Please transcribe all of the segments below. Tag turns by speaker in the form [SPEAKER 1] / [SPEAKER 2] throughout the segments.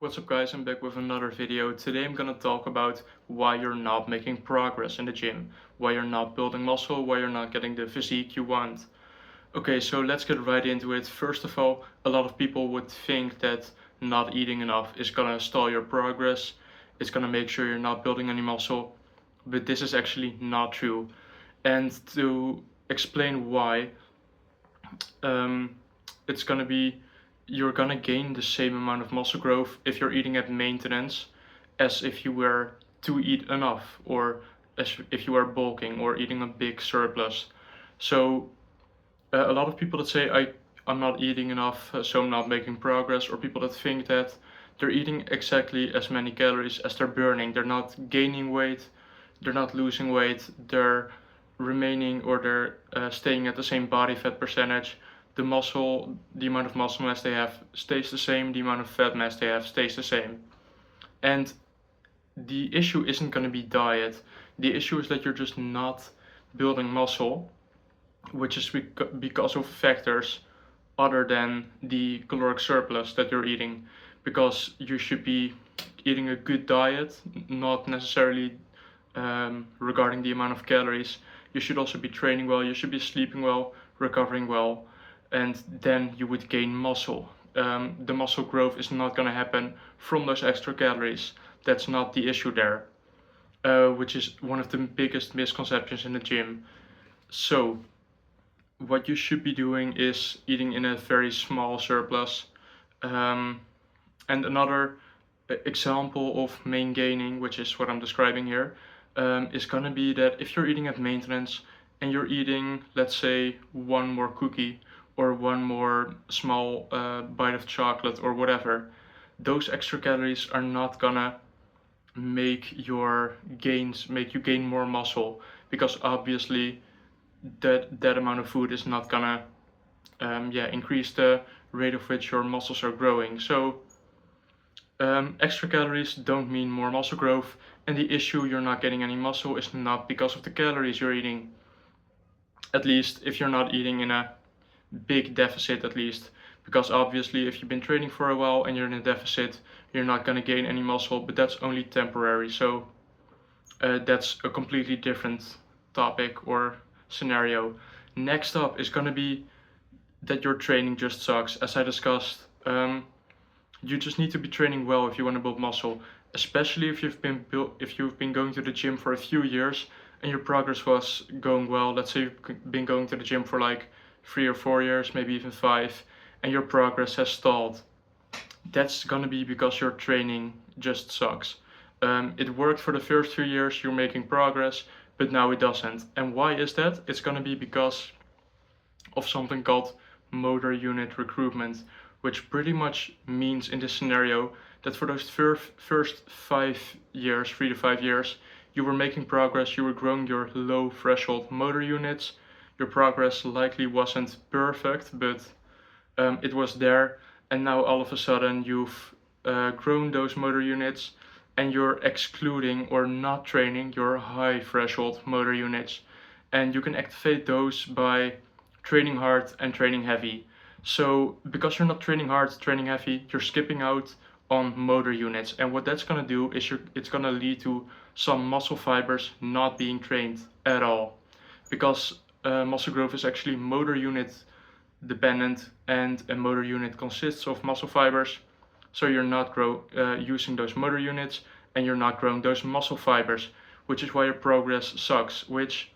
[SPEAKER 1] What's up guys, I'm back with another video. Today I'm gonna talk about why you're not making progress in the gym, why you're not building muscle, why you're not getting the physique you want. Okay, so let's get right into it. First of all, a lot of people would think that not eating enough is gonna stall your progress, it's gonna make sure you're not building any muscle, but this is actually not true. And to explain why, um, it's gonna be you're gonna gain the same amount of muscle growth if you're eating at maintenance as if you were to eat enough, or as if you are bulking or eating a big surplus. So a lot of people that say I'm not eating enough, so I'm not making progress, or people that think that they're eating exactly as many calories as they're burning, they're not gaining weight, they're not losing weight, they're remaining, or they're staying at the same body fat percentage. The amount of muscle mass they have stays the same, the amount of fat mass they have stays the same. And the issue isn't going to be diet. The issue is that you're just not building muscle, which is because of factors other than the caloric surplus that you're eating. Because you should be eating a good diet, not necessarily regarding the amount of calories. You should also be training well, you should be sleeping well, recovering well, and then you would gain muscle. The muscle growth is not going to happen from those extra calories. That's not the issue there, which is one of the biggest misconceptions in the gym. So, what you should be doing is eating in a very small surplus. Um, and another example of main gaining, which is what I'm describing here, is gonna be that if you're eating at maintenance and you're eating, let's say, one more cookie or one more small bite of chocolate or whatever, those extra calories are not gonna make you gain more muscle, because obviously that amount of food is not gonna increase the rate of which your muscles are growing. So extra calories don't mean more muscle growth, and the issue you're not getting any muscle is not because of the calories you're eating. At least if you're not eating in a big deficit, at least. Because obviously, if you've been training for a while and you're in a deficit, you're not going to gain any muscle, but that's only temporary. So that's a completely different topic or scenario. Next up is going to be that your training just sucks. As I discussed, you just need to be training well if you want to build muscle, especially if you've been going to the gym for a few years and your progress was going well. Let's say you've been going to the gym for like 3 or 4 years, maybe even 5, and your progress has stalled. That's gonna be because your training just sucks. It worked for the first 3 years, you're making progress, but now it doesn't. And why is that? It's gonna be because of something called motor unit recruitment, which pretty much means in this scenario that for those first 5 years, 3 to 5 years, you were making progress, you were growing your low threshold motor units. Your progress likely wasn't perfect, but it was there, and now all of a sudden you've grown those motor units and you're excluding or not training your high threshold motor units. And you can activate those by training hard and training heavy. So because you're not training hard, training heavy, you're skipping out on motor units. And what that's going to do is it's going to lead to some muscle fibers not being trained at all. Because muscle growth is actually motor unit dependent, and a motor unit consists of muscle fibers. So you're not using those motor units and you're not growing those muscle fibers, which is why your progress sucks. Which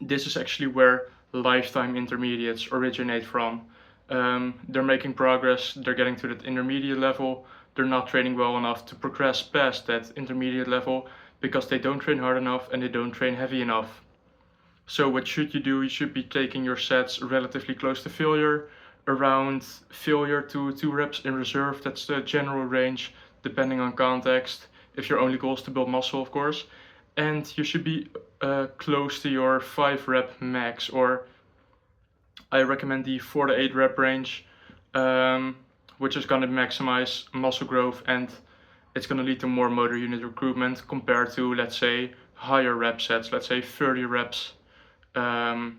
[SPEAKER 1] this is actually where lifetime intermediates originate from. They're making progress, they're getting to that intermediate level, they're not training well enough to progress past that intermediate level because they don't train hard enough and they don't train heavy enough. So what should you do? You should be taking your sets relatively close to failure, around failure to 2 reps in reserve. That's the general range, depending on context, if your only goal is to build muscle, of course. And you should be close to your 5 rep max, or I recommend the 4 to 8 rep range, which is going to maximize muscle growth, and it's going to lead to more motor unit recruitment compared to, let's say, higher rep sets, let's say 30 reps, and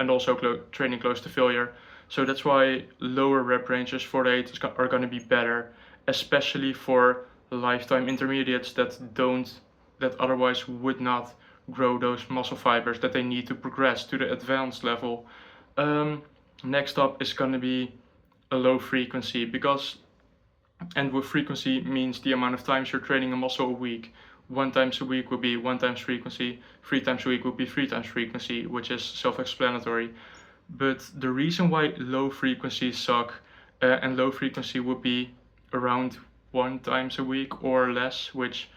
[SPEAKER 1] also training close to failure. So that's why lower rep ranges, 4 to 8, are going to be better. especially for lifetime intermediates that otherwise would not grow those muscle fibers that they need to progress to the advanced level. Um, Next up is going to be a low frequency, because, and with frequency means the amount of times you're training a muscle a week. 1 times a week would be 1 times frequency, 3 times a week would be 3 times frequency, which is self-explanatory. But the reason why low frequencies suck, and low frequency would be around 1 times a week or less, which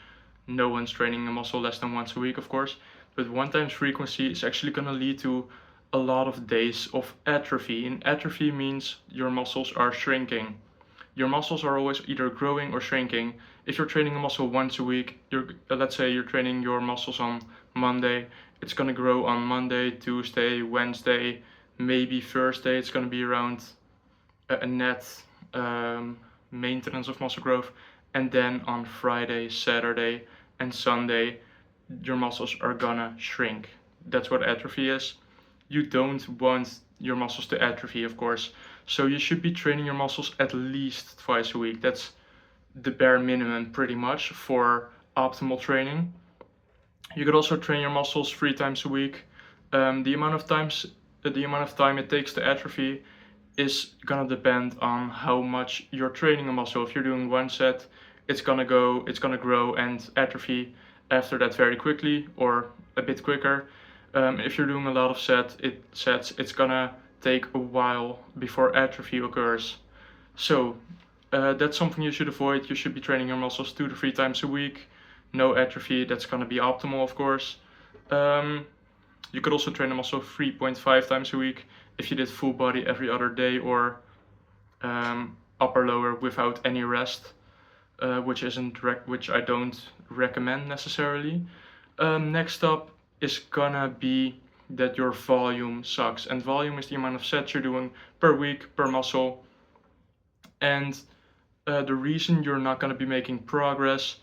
[SPEAKER 1] no one's training a muscle less than once a week, of course. But 1 times frequency is actually going to lead to a lot of days of atrophy. And atrophy means your muscles are shrinking. Your muscles are always either growing or shrinking. If you're training a muscle once a week, let's say you're training your muscles on Monday, it's going to grow on Monday, Tuesday, Wednesday, maybe Thursday. It's going to be around a net maintenance of muscle growth. And then on Friday, Saturday, and Sunday, your muscles are gonna shrink. That's what atrophy is. You don't want your muscles to atrophy, of course. So you should be training your muscles at least twice a week. That's the bare minimum, pretty much, for optimal training. You could also train your muscles 3 times a week. The amount of time it takes to atrophy is gonna depend on how much you're training a muscle. If you're doing one set, it's gonna grow and atrophy after that very quickly, or a bit quicker. If you're doing a lot of sets, it's gonna take a while before atrophy occurs. So that's something you should avoid. You should be training your muscles 2 to 3 times a week. No atrophy. That's gonna be optimal, of course. You could also train a muscle 3.5 times a week if you did full body every other day, or upper lower without any rest, which I don't recommend necessarily. Next up is gonna be that your volume sucks, and volume is the amount of sets you're doing per week per muscle. And the reason you're not gonna be making progress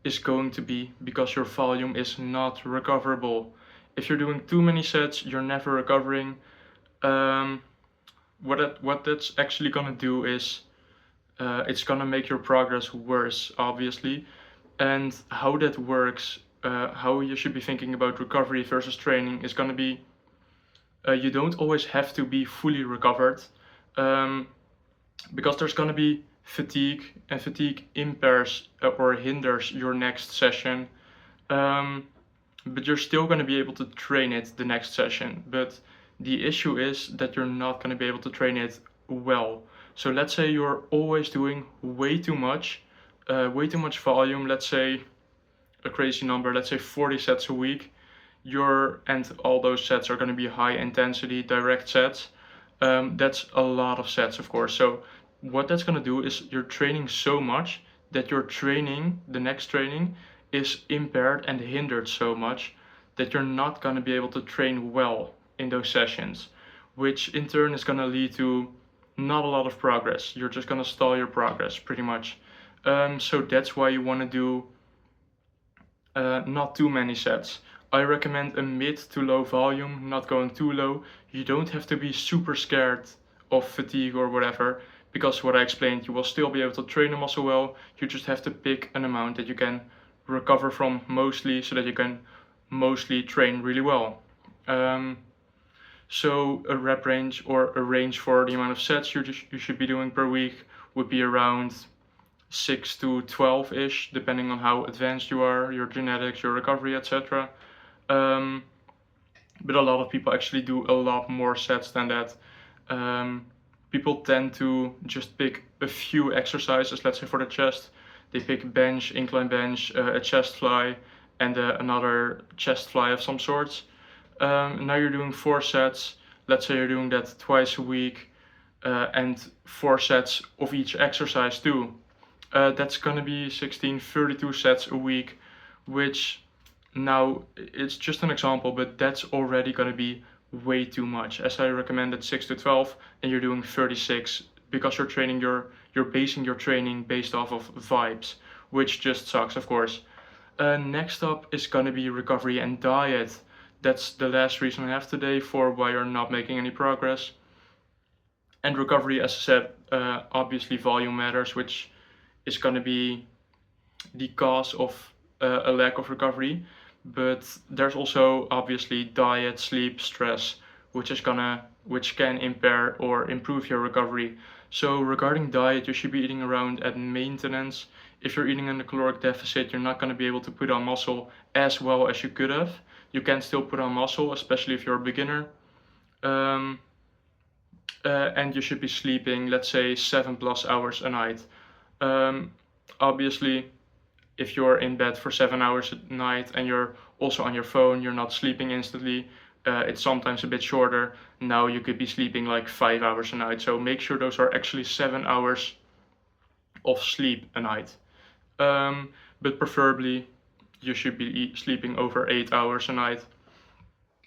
[SPEAKER 1] is going to be because your volume is not recoverable. If you're doing too many sets, you're never recovering. What that's actually gonna do is it's gonna make your progress worse, obviously. And how that works, how you should be thinking about recovery versus training is gonna be, you don't always have to be fully recovered, because there's gonna be fatigue, and fatigue impairs or hinders your next session. But you're still going to be able to train it the next session. But the issue is that you're not going to be able to train it well. So let's say you're always doing way too much volume. Let's say a crazy number. Let's say 40 sets a week. And all those sets are going to be high intensity direct sets. That's a lot of sets, of course. So what that's going to do is you're training so much that the next training is impaired and hindered so much that you're not going to be able to train well in those sessions, which in turn is going to lead to not a lot of progress. You're just going to stall your progress pretty much. So that's why you want to do not too many sets. I recommend a mid to low volume, not going too low. You don't have to be super scared of fatigue or whatever, because what I explained, you will still be able to train the muscle well. You just have to pick an amount that you can recover from mostly, so that you can mostly train really well. So a rep range, or a range for the amount of sets you should be doing per week, would be around 6 to 12-ish, depending on how advanced you are, your genetics, your recovery, etc. But a lot of people actually do a lot more sets than that. People tend to just pick a few exercises. Let's say for the chest, they pick bench, incline bench, a chest fly, and another chest fly of some sorts. Now you're doing 4 sets. Let's say you're doing that twice a week, and 4 sets of each exercise too. That's gonna be 32 sets a week, which, now it's just an example, but that's already gonna be way too much. As I recommended 6 to 12, and you're doing 36, because you're basing your training based off of vibes, which just sucks, of course. Next up is gonna be recovery and diet. That's the last reason I have today for why you're not making any progress. And recovery, as I said, obviously volume matters, which is going to be the cause of a lack of recovery. But there's also obviously diet, sleep, stress, which can impair or improve your recovery. So regarding diet, you should be eating around at maintenance. If you're eating in a caloric deficit, you're not going to be able to put on muscle as well as you could have. You can still put on muscle, especially if you're a beginner. Um, and you should be sleeping, let's say, 7+ hours a night. Um, Obviously, if you're in bed for 7 hours at night and you're also on your phone, you're not sleeping instantly. It's sometimes a bit shorter. Now you could be sleeping like 5 hours a night. So make sure those are actually 7 hours of sleep a night. But preferably, you should be sleeping over 8 hours a night.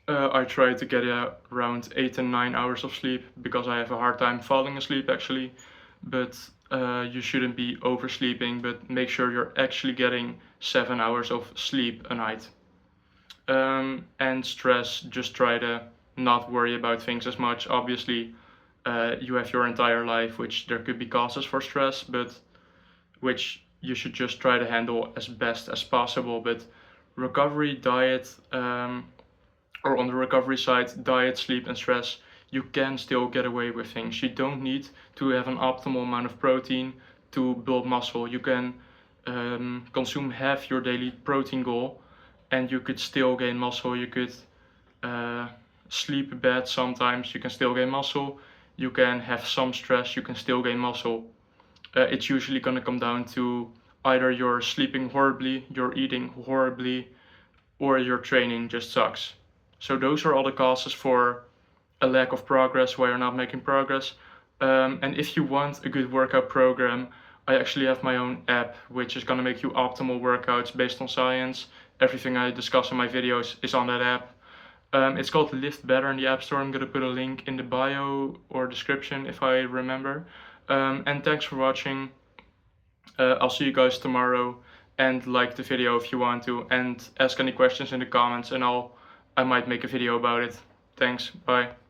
[SPEAKER 1] I try to get around 8 and 9 hours of sleep because I have a hard time falling asleep actually. But you shouldn't be oversleeping, but make sure you're actually getting 7 hours of sleep a night. And stress, just try to not worry about things as much. Obviously, you have your entire life, which there could be causes for stress, but which you should just try to handle as best as possible. But recovery, diet, or on the recovery side, diet, sleep, and stress, you can still get away with things. You don't need to have an optimal amount of protein to build muscle. You can consume half your daily protein goal and you could still gain muscle. You could sleep bad sometimes, you can still gain muscle. You can have some stress, you can still gain muscle. It's usually going to come down to either you're sleeping horribly, you're eating horribly, or your training just sucks. So those are all the causes for a lack of progress, why you're not making progress. And if you want a good workout program, I actually have my own app, which is going to make you optimal workouts based on science. Everything I discuss in my videos is on that app. It's called Lift Better in the App Store. I'm going to put a link in the bio or description if I remember. And thanks for watching. I'll see you guys tomorrow, and like the video if you want to, and ask any questions in the comments and I might make a video about it. Thanks, bye.